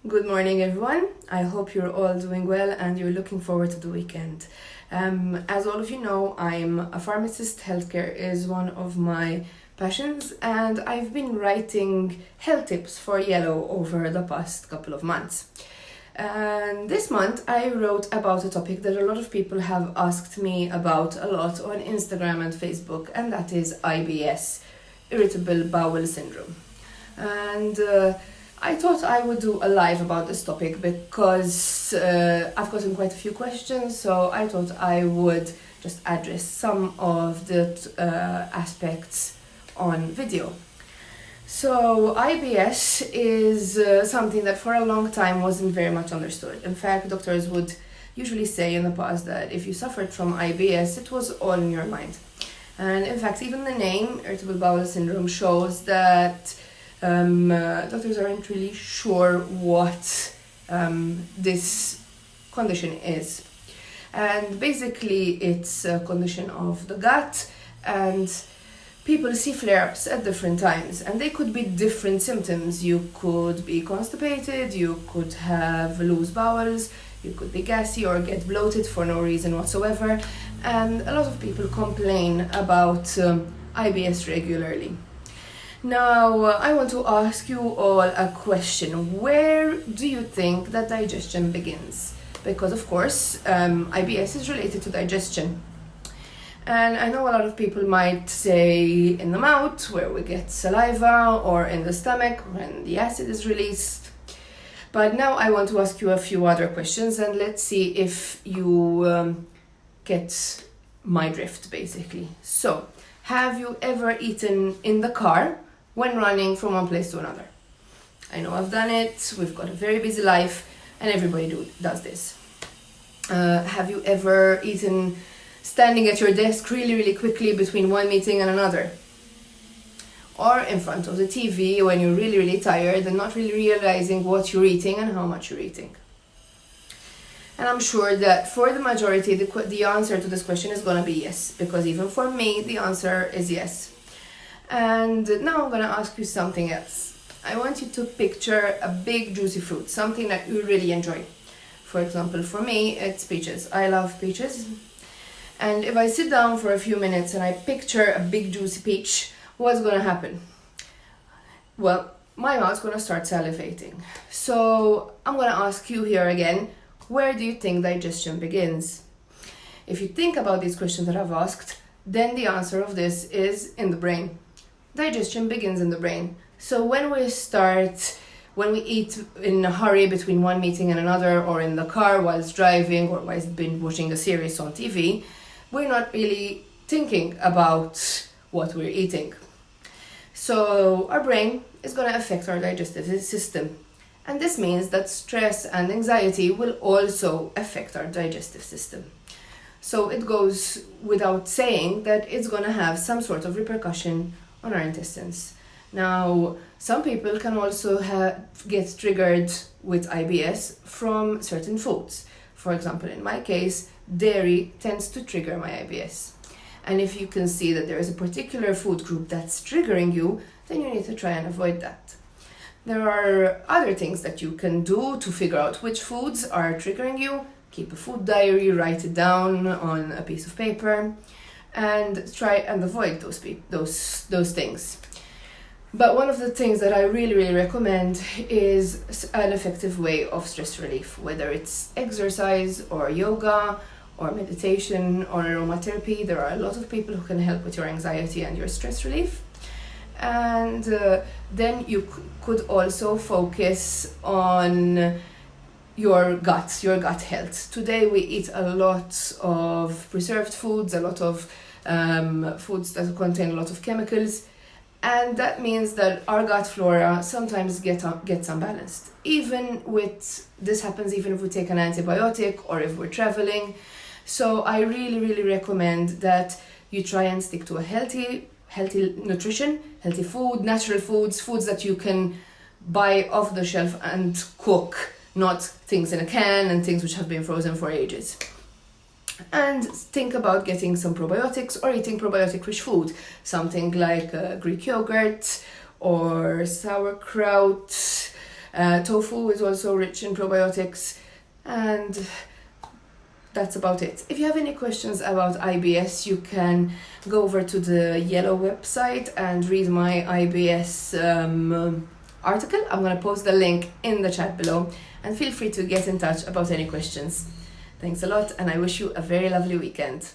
Good morning, everyone. I hope you're all doing well and you're looking forward to the weekend. As all of you know, I'm a pharmacist. Healthcare is one of my passions, and I've been writing health tips for Yellow over the past couple of months. And this month, I wrote about a topic that a lot of people have asked me about a lot on Instagram and Facebook, and that is IBS, irritable bowel syndrome. And I thought I would do a live about this topic because I've gotten quite a few questions, so I thought I would just address some of the aspects on video. So IBS is something that for a long time wasn't very much understood. In fact, doctors would usually say in the past that if you suffered from IBS, it was all in your mind. And in fact, even the name, irritable bowel syndrome, shows that doctors aren't really sure what this condition is. And basically it's a condition of the gut, and people see flare-ups at different times, and they could be different symptoms. You could be constipated, you could have loose bowels, you could be gassy or get bloated for no reason whatsoever, and a lot of people complain about IBS regularly. Now, I want to ask you all a question. Where do you think that digestion begins? Because, of course, IBS is related to digestion. And I know a lot of people might say in the mouth, where we get saliva, or in the stomach, when the acid is released. But now I want to ask you a few other questions, and let's see if you get my drift, basically. So, have you ever eaten in the car when running from one place to another? I know I've done it. We've got a very busy life, and everybody does this. Have you ever eaten standing at your desk really quickly between one meeting and another? Or in front of the TV when you're really tired and not really realizing what you're eating and how much you're eating? And I'm sure that for the majority, the answer to this question is going to be yes, because even for me, the answer is yes. And now I'm going to ask you something else. I want you to picture a big juicy fruit, something that you really enjoy. For example, for me, it's peaches. I love peaches. And if I sit down for a few minutes and I picture a big juicy peach, what's going to happen? Well, my mouth's going to start salivating. So I'm going to ask you here again, where do you think digestion begins? If you think about these questions that I've asked, then the answer of this is in the brain. Digestion begins in the brain. So when we eat in a hurry between one meeting and another, or in the car whilst driving, or whilst binge watching a series on TV, we're not really thinking about what we're eating. So our brain is going to affect our digestive system. And this means that stress and anxiety will also affect our digestive system. So it goes without saying that it's going to have some sort of repercussion on our intestines. Now, some people can also get triggered with IBS from certain foods. For example, in my case, dairy tends to trigger my IBS. And if you can see that there is a particular food group that's triggering you, then you need to try and avoid that. There are other things that you can do to figure out which foods are triggering you. Keep a food diary, write it down on a piece of paper, and try and avoid those things. But one of the things that I really recommend is an effective way of stress relief, whether it's exercise or yoga or meditation or aromatherapy. There are a lot of people who can help with your anxiety and your stress relief. And then you could also focus on your gut health. Today we eat a lot of preserved foods, a lot of foods that contain a lot of chemicals, and that means that our gut flora sometimes gets unbalanced. This happens even if we take an antibiotic or if we're traveling. So I really recommend that you try and stick to a healthy nutrition, healthy food, natural foods that you can buy off the shelf and cook, not things in a can and things which have been frozen for ages. And think about getting some probiotics or eating probiotic-rich food, something like Greek yogurt or sauerkraut, Tofu is also rich in probiotics, and that's about it. If you have any questions about IBS, you can go over to the Yellow website and read my IBS article. I'm going to post the link in the chat below, and feel free to get in touch about any questions. Thanks a lot, and I wish you a very lovely weekend.